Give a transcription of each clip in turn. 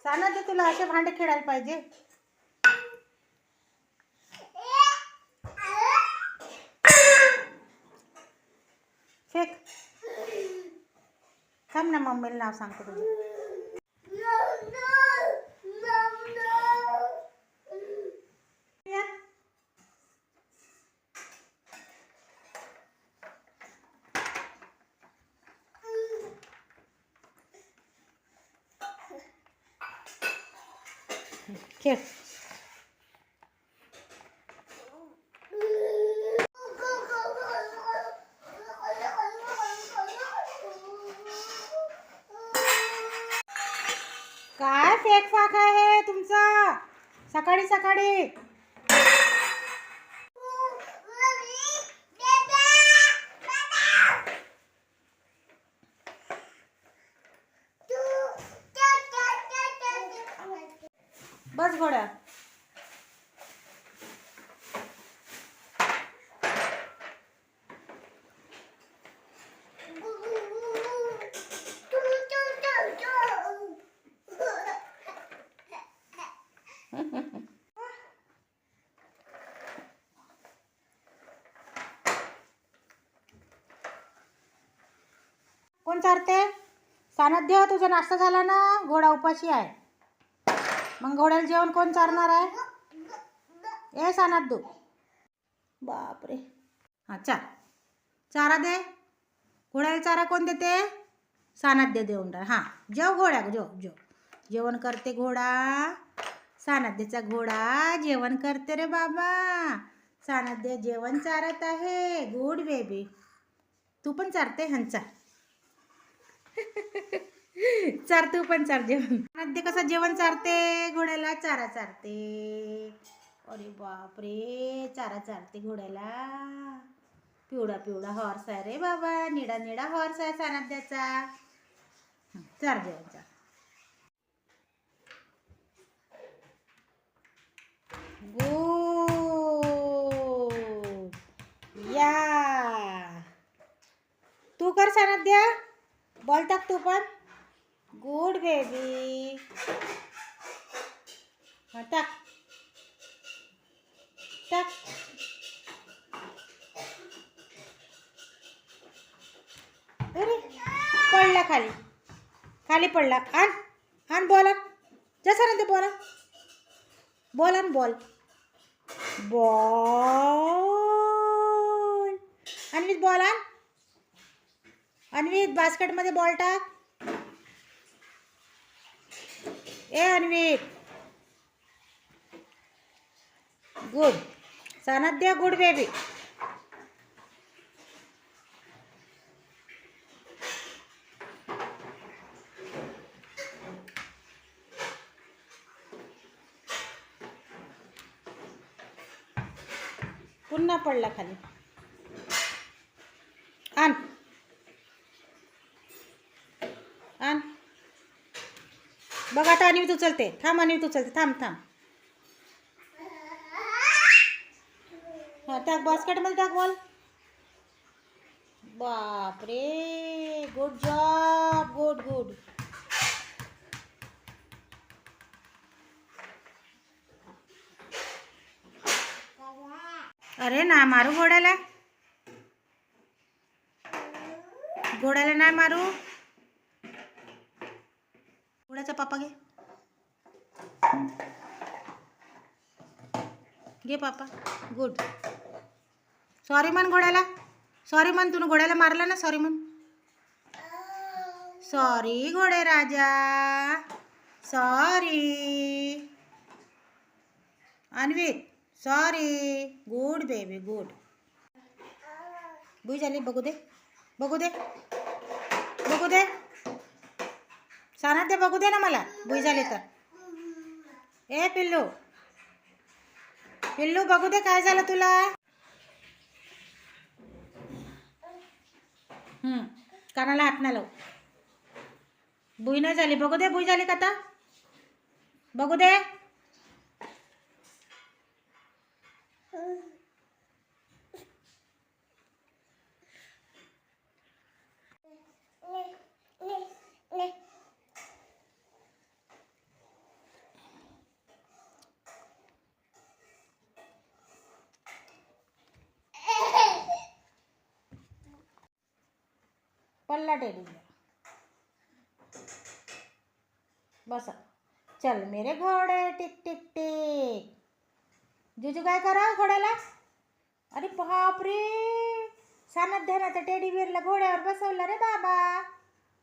सानद्या तुला असे भांडे खेळायला पाहिजे. फेक. थांब ना, मम्मीला नाव सांगतो तुझं. खेळ. काय फेक फाक आहे तुमचा सकाळी सकाळी. बस घोड्या. कोण चारते? सानद्या, तुझा नाश्ता झाला ना? घोडा उपाशी आहे. मग घोड्याला जेवण कोण चारणार आहे? ए सानद्दू, बापरे. हा, चारा दे घोड्याला. चारा कोण देते? सानद्या देऊन टाक. हां, जेव घोड्या, जेव. जेवण करते घोडा. सानद्याचा घोडा जेवण करते रे बाबा. सानद्या जेवण चारत आहे. Good baby. तू पण चारते? हंचा चार, तू पण चार जेवण. सानद्या कसं जेवण चारते? घोड्याला चारा चारते. अरे बापरे, चारा चारते घोड्याला. पिवळा पिवळा हॉर्स आहे रे बाबा. निळा निळा हॉर्स आहे सानद्याचा. चार जेवण चार. गुड. या, तू कर सानद्या. बॉल टाक तू पण. Good baby. हा, टाक. अरे, पडला खाली. खाली पडला. आण बॉल. जा सानद्या, बॉल आण. बॉल अन्वित, बॉल आण. अन्वित, बास्केटमध्ये बॉल टाक. ए अन्वित. गुड सानद्या, गुड बेबी. पुन्हा पडला खाली. आण. बघ आता अन्वित उचलते. थांब अन्वित उचलते. थांब. हा, टाक बास्केटमध्ये टाक बॉल. बापरे, गुड जॉब. गुड. अरे ना मारू घोड्याला. घोड्याला नाही मारू. घोड्याचा पापा घे पापा. गुड. सॉरी म्हण घोड्याला. सॉरी म्हण. तू घोड्याला मारला ना. सॉरी म्हण. सॉरी घोडे राजा. Sorry Anvit. Sorry. Good baby. Good. बुई झाली. बघू दे सानद्या, बघू दे ना मला. बुई झाली तर. ए पिल्लू बघू दे काय झालं तुला. कानाला हात नाही लावू. बुई नाही झाली. बघू दे. बुई झाली का आता? बघू दे. पल्ला टेडी बियर. बसा. चल मेरे घोडे टिक टिक टिक. जुजू काय करा घोड्याला? अरे बापरे, सानध्यानं तर टेडी बिअरला घोड्यावर बसवलं रे बाबा.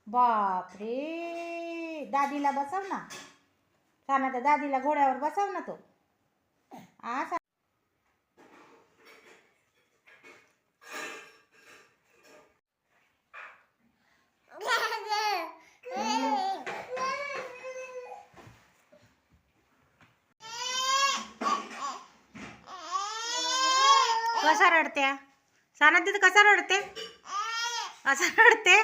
बापरे, दादीला बसव ना. सानध्या दादीला घोड्यावर बसव ना तो. कसा रडत्या सानध्या? तर कसा रडते? असा रडते.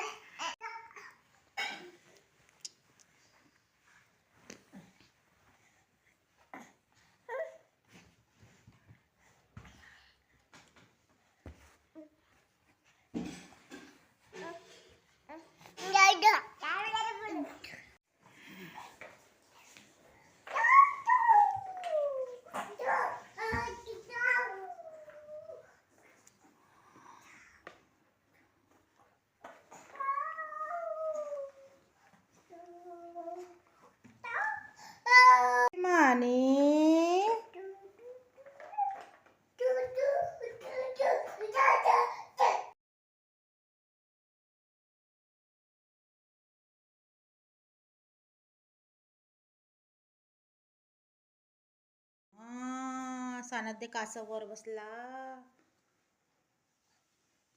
सानध्य कासवावर बसला.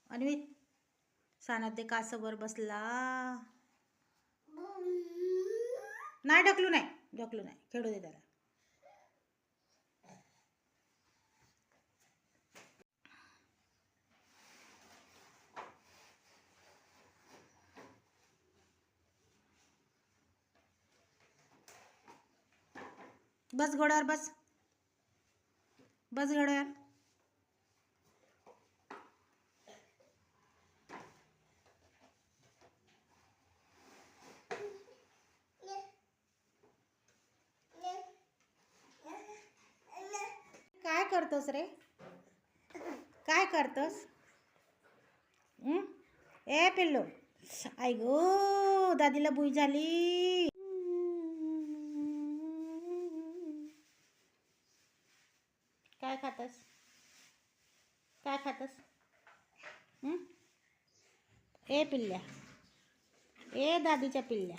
अन्वित, सानध्य कासवावर बसला. नाही ढकलू नाही, ढकलू नाही, खेळू दे त्याला. बस घोड्यावर बस. बस घोड्यावर. काय करतोस रे? काय करतोस? ए पिल्लू, आई गो, दादीला बुई झाली. काय खातस? काय खातस? ए पिल्ल्या, ए दादीच्या पिल्ल्या,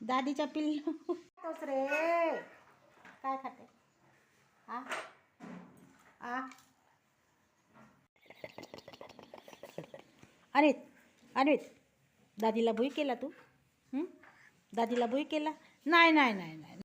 दादीच्या पिल्लू खातोस रे? काय खाते? आ आ अनित, अनित, दादीला भुई केला तू? दादीला भुई केला? नाही नाही नाही नाही.